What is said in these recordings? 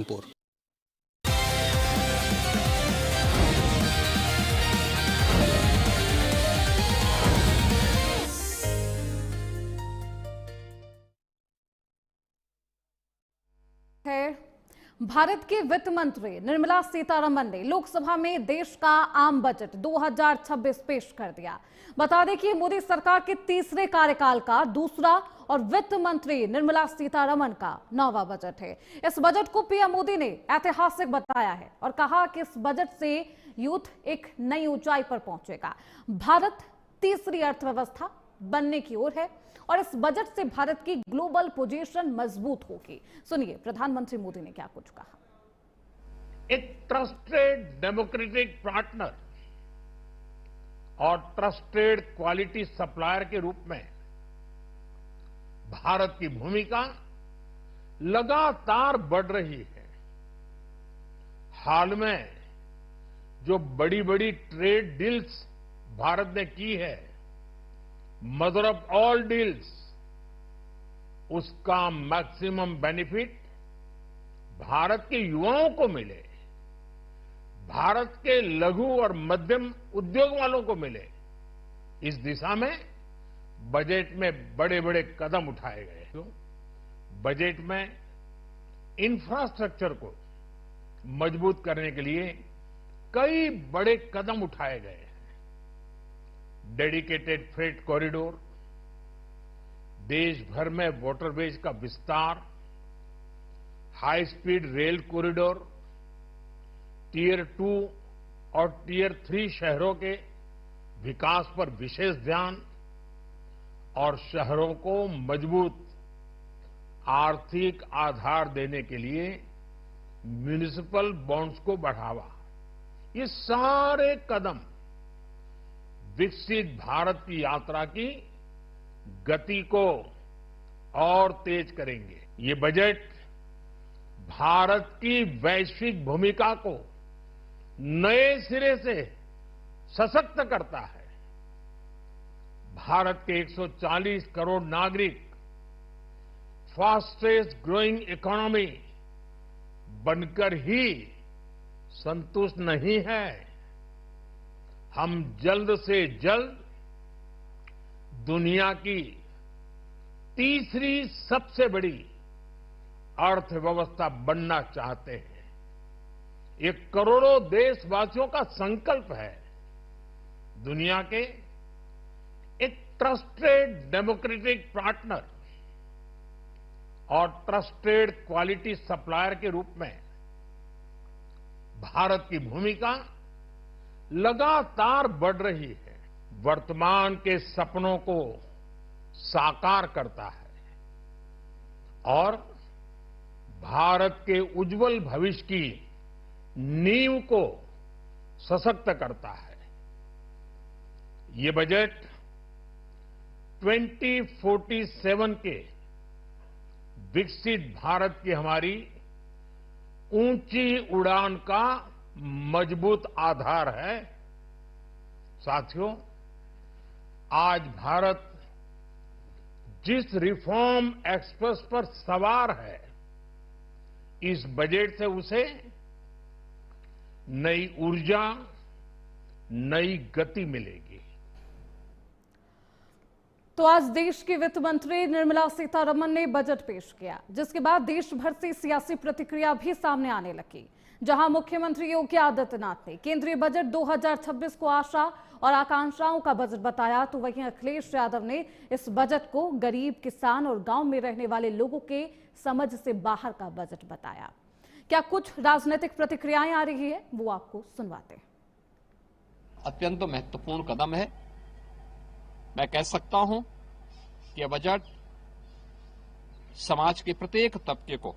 कानपुर। है भारत के वित्त मंत्री निर्मला सीतारमण ने लोकसभा में देश का आम बजट 2026 पेश कर दिया। बता दें कि मोदी सरकार के तीसरे कार्यकाल का दूसरा और वित्त मंत्री निर्मला सीतारमण का 9वां बजट है। इस बजट को पीएम मोदी ने ऐतिहासिक बताया है और कहा कि इस बजट से यूथ एक नई ऊंचाई पर पहुंचेगा। भारत तीसरी अर्थव्यवस्था बनने की ओर है और इस बजट से भारत की ग्लोबल पोजीशन मजबूत होगी। सुनिए प्रधानमंत्री मोदी ने क्या कुछ कहा। एक ट्रस्टेड डेमोक्रेटिक पार्टनर और ट्रस्टेड क्वालिटी सप्लायर के रूप में भारत की भूमिका लगातार बढ़ रही है। हाल में जो बड़ी बड़ी ट्रेड डील्स भारत ने की है, मदर ऑफ ऑल डील्स, उसका मैक्सिमम बेनिफिट भारत के युवाओं को मिले, भारत के लघु और मध्यम उद्योग वालों को मिले। इस दिशा में बजट में बड़े बड़े कदम उठाए गए हैं। बजट में इंफ्रास्ट्रक्चर को मजबूत करने के लिए कई बड़े कदम उठाए गए हैं। डेडिकेटेड फ्रेट कॉरिडोर, देश भर में वाटरवेज का विस्तार, high speed rail corridor, tier 2 और टियर 3 शहरों के विकास पर विशेष ध्यान और शहरों को मजबूत आर्थिक आधार देने के लिए म्युनिसिपल बॉन्ड्स को बढ़ावा। ये सारे कदम विकसित भारत की यात्रा की गति को और तेज करेंगे। ये बजट भारत की वैश्विक भूमिका को नए सिरे से सशक्त करता है। भारत के 140 करोड़ नागरिक फास्टेस्ट ग्रोइंग इकोनॉमी बनकर ही संतुष्ट नहीं है। हम जल्द से जल्द दुनिया की तीसरी सबसे बड़ी अर्थव्यवस्था बनना चाहते हैं। ये करोड़ों देशवासियों का संकल्प है। दुनिया के एक ट्रस्टेड डेमोक्रेटिक पार्टनर और ट्रस्टेड क्वालिटी सप्लायर के रूप में भारत की भूमिका लगातार बढ़ रही है। वर्तमान के सपनों को साकार करता है और भारत के उज्जवल भविष्य की नींव को सशक्त करता है। ये बजट 2047 के विकसित भारत की हमारी ऊंची उड़ान का मजबूत आधार है। साथियों, आज भारत जिस रिफॉर्म एक्सप्रेस पर सवार है, इस बजट से उसे नई ऊर्जा, नई गति मिलेगी। तो आज देश की वित्त मंत्री निर्मला सीतारमण ने बजट पेश किया, जिसके बाद देश भर से सियासी प्रतिक्रिया भी सामने आने लगी। जहां मुख्यमंत्री योगी आदित्यनाथ ने केंद्रीय बजट 2026 को आशा और आकांक्षाओं का बजट बताया, तो वहीं अखिलेश यादव ने इस बजट को गरीब, किसान और गांव में रहने वाले लोगों के समझ से बाहर का बजट बताया। क्या कुछ राजनीतिक प्रतिक्रियाएं आ रही है, वो आपको सुनवाते हैं। अत्यंत महत्वपूर्ण कदम है। मैं कह सकता हूं कि यह बजट समाज के प्रत्येक तबके को,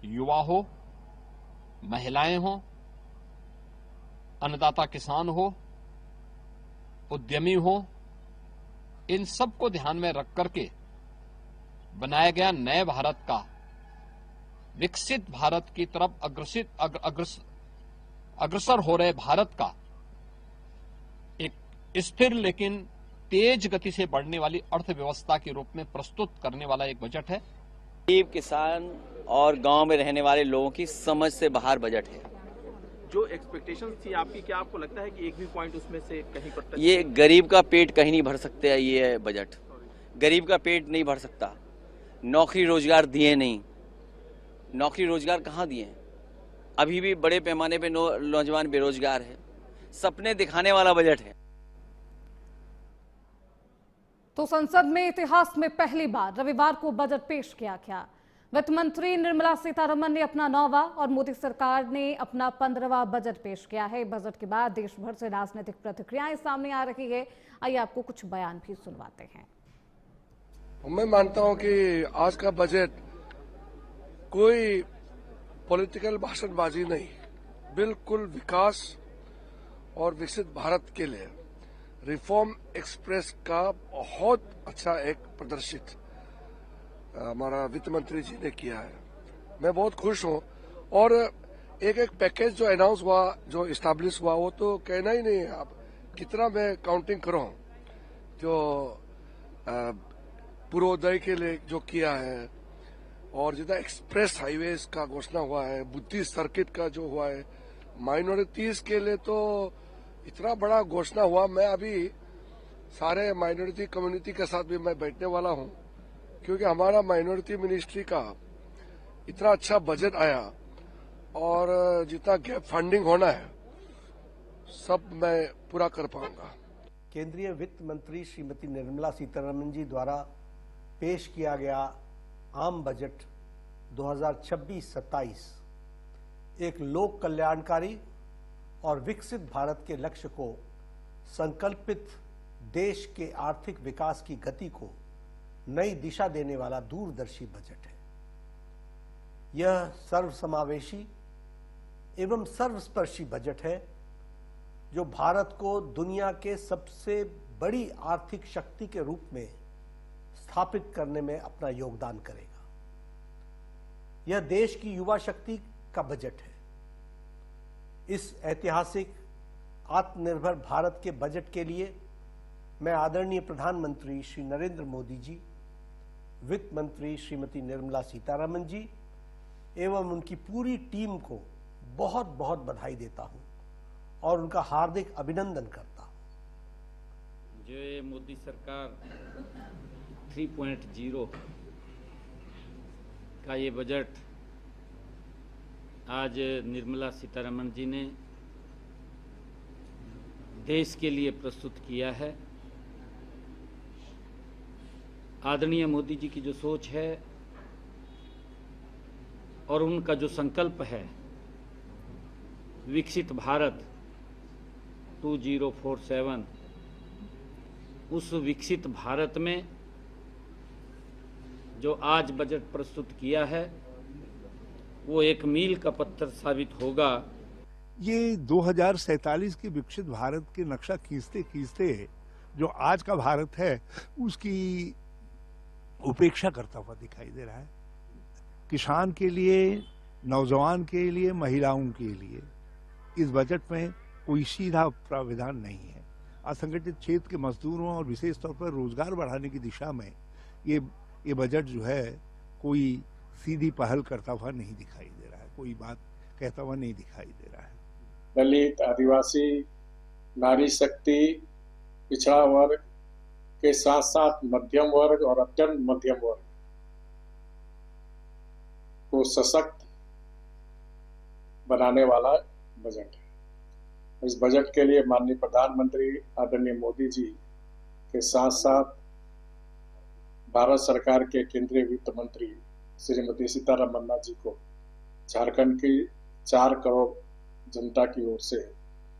युवा हो, महिलाएं हो, अन्नदाता किसान हो, उद्यमी हो, इन सबको ध्यान में रख करके बनाया गया नए भारत का, विकसित भारत की तरफ अग्रसर हो रहे भारत का एक स्थिर लेकिन तेज गति से बढ़ने वाली अर्थव्यवस्था के रूप में प्रस्तुत करने वाला एक बजट है। गरीब किसान और गांव में रहने वाले लोगों की समझ से बाहर बजट है। जो एक्सपेक्टेशंस थी आपकी, क्या आपको लगता है कि एक भी पॉइंट उसमें से कहीं पर टच? ये गरीब का पेट कहीं नहीं भर सकते है। ये बजट गरीब का पेट नहीं भर सकता। नौकरी रोजगार दिए नहीं, नौकरी रोजगार कहाँ दिए? अभी भी बड़े पैमाने पे नौजवान बेरोजगार है। सपने दिखाने वाला बजट है। तो संसद में इतिहास में पहली बार रविवार को बजट पेश किया गया। वित्त मंत्री निर्मला सीतारमण ने अपना 9वां और मोदी सरकार ने अपना 15वां बजट पेश किया है। बजट के बाद देश भर से राजनीतिक प्रतिक्रियाएं सामने आ रही है। आइए आपको कुछ बयान भी सुनवाते हैं। मैं मानता हूं कि आज का बजट कोई पॉलिटिकल भाषणबाजी नहीं, बिल्कुल विकास और विकसित भारत के लिए रिफॉर्म एक्सप्रेस का बहुत अच्छा एक प्रदर्शित हमारा वित्त मंत्री जी ने किया है। मैं बहुत खुश हूं। और एक एक पैकेज जो अनाउंस हुआ, जो इस्टेब्लिश हुआ, वो तो कहना ही नहीं है। आप कितना मैं काउंटिंग करूं, जो पूर्वोदय के लिए जो किया है, और जितना एक्सप्रेस हाईवेज का घोषणा हुआ है, बुद्धिस्ट सर्किट का जो हुआ है, माइनॉरिटीज के लिए तो इतना बड़ा घोषणा हुआ। मैं अभी सारे माइनॉरिटी कम्युनिटी के साथ भी मैं बैठने वाला हूं, क्योंकि हमारा माइनॉरिटी मिनिस्ट्री का इतना अच्छा बजट आया, और जितना गैप फंडिंग होना है सब मैं पूरा कर पाऊंगा। केंद्रीय वित्त मंत्री श्रीमती निर्मला सीतारमण जी द्वारा पेश किया गया आम बजट 2026-27 एक लोक कल्याणकारी और विकसित भारत के लक्ष्य को संकल्पित देश के आर्थिक विकास की गति को नई दिशा देने वाला दूरदर्शी बजट है। यह सर्वसमावेशी एवं सर्वस्पर्शी बजट है जो भारत को दुनिया के सबसे बड़ी आर्थिक शक्ति के रूप में स्थापित करने में अपना योगदान करेगा। यह देश की युवा शक्ति का बजट है। इस ऐतिहासिक आत्मनिर्भर भारत के बजट के लिए मैं आदरणीय प्रधानमंत्री श्री नरेंद्र मोदी जी, वित्त मंत्री श्रीमती निर्मला सीतारमण जी एवं उनकी पूरी टीम को बहुत बहुत बधाई देता हूं और उनका हार्दिक अभिनंदन करता हूं। जो ये मोदी सरकार 3.0 का ये बजट आज निर्मला सीतारमण जी ने देश के लिए प्रस्तुत किया है। आदरणीय मोदी जी की जो सोच है और उनका जो संकल्प है विकसित भारत 2047, उस विकसित भारत में जो आज बजट प्रस्तुत किया है वो एक मील का पत्थर साबित होगा। ये 2047 के विकसित भारत के नक्शा खींचते खींचते जो आज का भारत है उसकी उपेक्षा करता हुआ दिखाई दे रहा है। किसान के लिए, नौजवान के लिए, महिलाओं के लिए इस बजट में कोई सीधा प्राविधान नहीं है। असंगठित क्षेत्र के मजदूरों और विशेष तौर पर रोजगार बढ़ाने की दिशा में ये बजट जो है कोई सीधी पहल करता हुआ नहीं दिखाई दे रहा है, कोई बात कहता हुआ नहीं दिखाई दे रहा है। दलित, आदिवासी, नारी शक्ति, पिछड़ा वर्ग के साथ साथ मध्यम वर्ग और अत्यंत मध्यम वर्ग को सशक्त बनाने वाला बजट है। इस बजट के लिए माननीय प्रधानमंत्री आदरणीय मोदी जी के साथ साथ भारत सरकार के केंद्रीय वित्त मंत्री श्रीमती सीतारमण जी को झारखंड की 4 करोड़ जनता की ओर से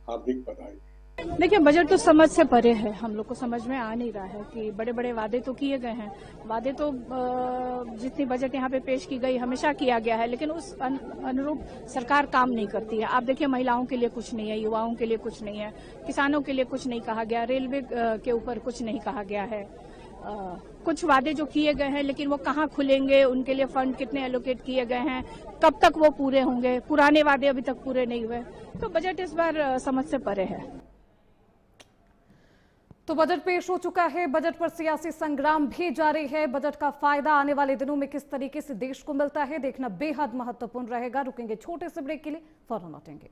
हार्दिक बधाई। देखिए, बजट तो समझ से परे है। हम लोग को समझ में आ नहीं रहा है कि बड़े बड़े वादे तो किए गए हैं। वादे तो जितनी बजट यहाँ पे पेश की गई हमेशा किया गया है, लेकिन उस अनुरूप सरकार काम नहीं करती है। आप देखिए, महिलाओं के लिए कुछ नहीं है, युवाओं के लिए कुछ नहीं है, किसानों के लिए कुछ नहीं कहा गया, रेलवे के ऊपर कुछ नहीं कहा गया है। कुछ वादे जो किए गए हैं लेकिन वो कहाँ खुलेंगे, उनके लिए फंड कितने एलोकेट किए गए हैं, कब तक वो पूरे होंगे, पुराने वादे अभी तक पूरे नहीं हुए। तो बजट इस बार समझ से परे है। तो बजट पेश हो चुका है। बजट पर सियासी संग्राम भी जारी है। बजट का फायदा आने वाले दिनों में किस तरीके से देश को मिलता है, देखना बेहद महत्वपूर्ण रहेगा। रुकेंगे छोटे से ब्रेक के लिए, फौरन लौटेंगे।